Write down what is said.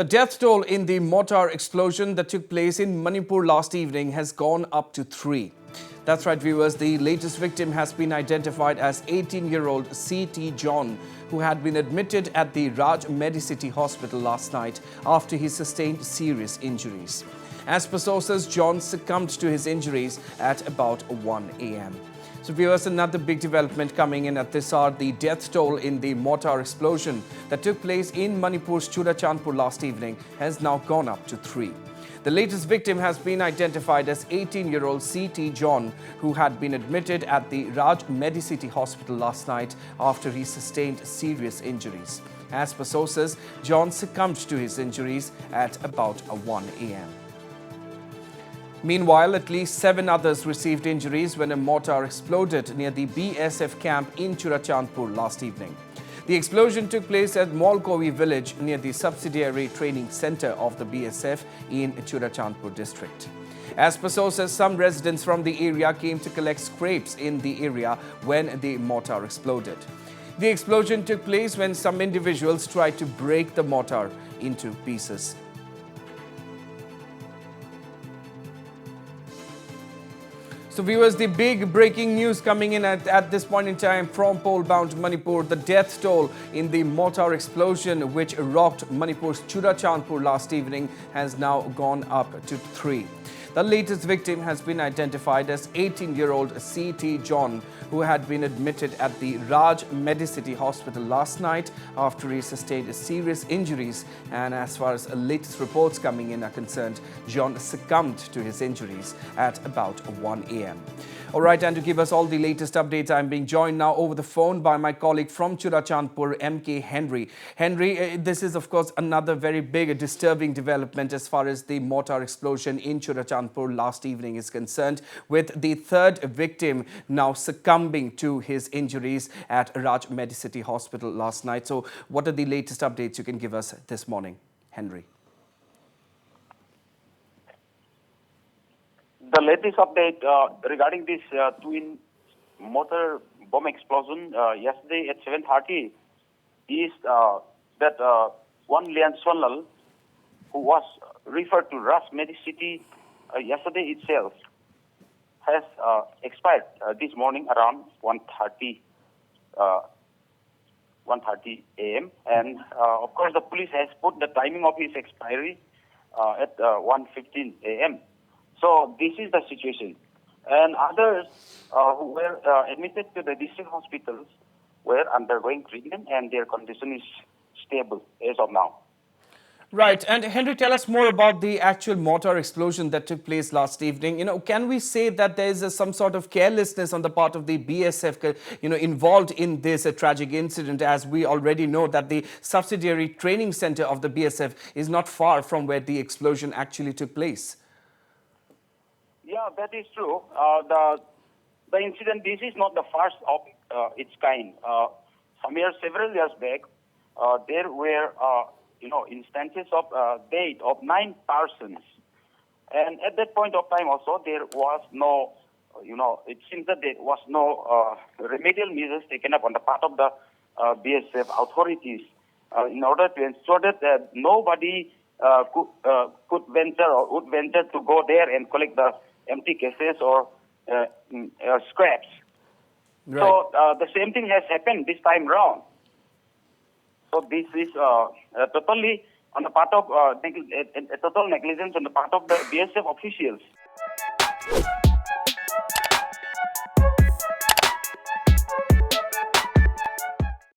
The death toll in the mortar explosion that took place in Manipur last evening has gone up to 3. That's right, viewers. The latest victim has been identified as 18-year-old C.T. John, who had been admitted at the Raj Medicity Hospital last night after he sustained serious injuries. As per sources, John succumbed to his injuries at about 1 a.m. So viewers, another big development coming in at this hour, the death toll in the mortar explosion that took place in Manipur's Churachandpur last evening has now gone up to 3. The latest victim has been identified as 18-year-old C.T. John, who had been admitted at the Raj Medicity Hospital last night after he sustained serious injuries. As per sources, John succumbed to his injuries at about 1 a.m. Meanwhile, at least 7 others received injuries when a mortar exploded near the BSF camp in Churachandpur last evening. The explosion took place at Molkovi village near the subsidiary training center of the BSF in Churachandpur district. As per sources, some residents from the area came to collect scraps in the area when the mortar exploded. The explosion took place when some individuals tried to break the mortar into pieces. So viewers, the big breaking news coming in at this point in time from pole-bound Manipur, the death toll in the mortar explosion which rocked Manipur's Churachandpur last evening has now gone up to 3. The latest victim has been identified as 18-year-old C.T. John, who had been admitted at the Raj Medicity Hospital last night after he sustained serious injuries. And as far as latest reports coming in are concerned, John succumbed to his injuries at about 1 a.m. All right, and to give us all the latest updates, I'm being joined now over the phone by my colleague from Churachandpur, M.K. Henry. Henry, this is, of course, another very big, disturbing development as far as the mortar explosion in Churachandpur last evening is concerned, with the third victim now succumbing to his injuries at Raj Medicity Hospital last night. So what are the latest updates you can give us this morning, Henry? The latest update regarding this twin mortar bomb explosion yesterday at 7:30 is that one Lian Sonlal, who was referred to Raj Medicity yesterday itself, has expired this morning around 1:30 a.m. And of course, the police has put the timing of his expiry at 1:15 a.m. So this is the situation. And others who were admitted to the district hospitals were undergoing treatment and their condition is stable as of now. Right. And Henry, tell us more about the actual mortar explosion that took place last evening. Can we say that there is some sort of carelessness on the part of the BSF, involved in this tragic incident, as we already know that the subsidiary training center of the BSF is not far from where the explosion actually took place? Yeah, that is true. The incident, this is not the first of its kind. Several years back, there were instances of death of 9 persons, and at that point of time also there was no, it seems that there was no remedial measures taken up on the part of the BSF authorities in order to ensure that nobody could venture or would venture to go there and collect the empty cases or scraps. Right. So the same thing has happened this time round. So this is totally on the part of total negligence on the part of the BSF officials.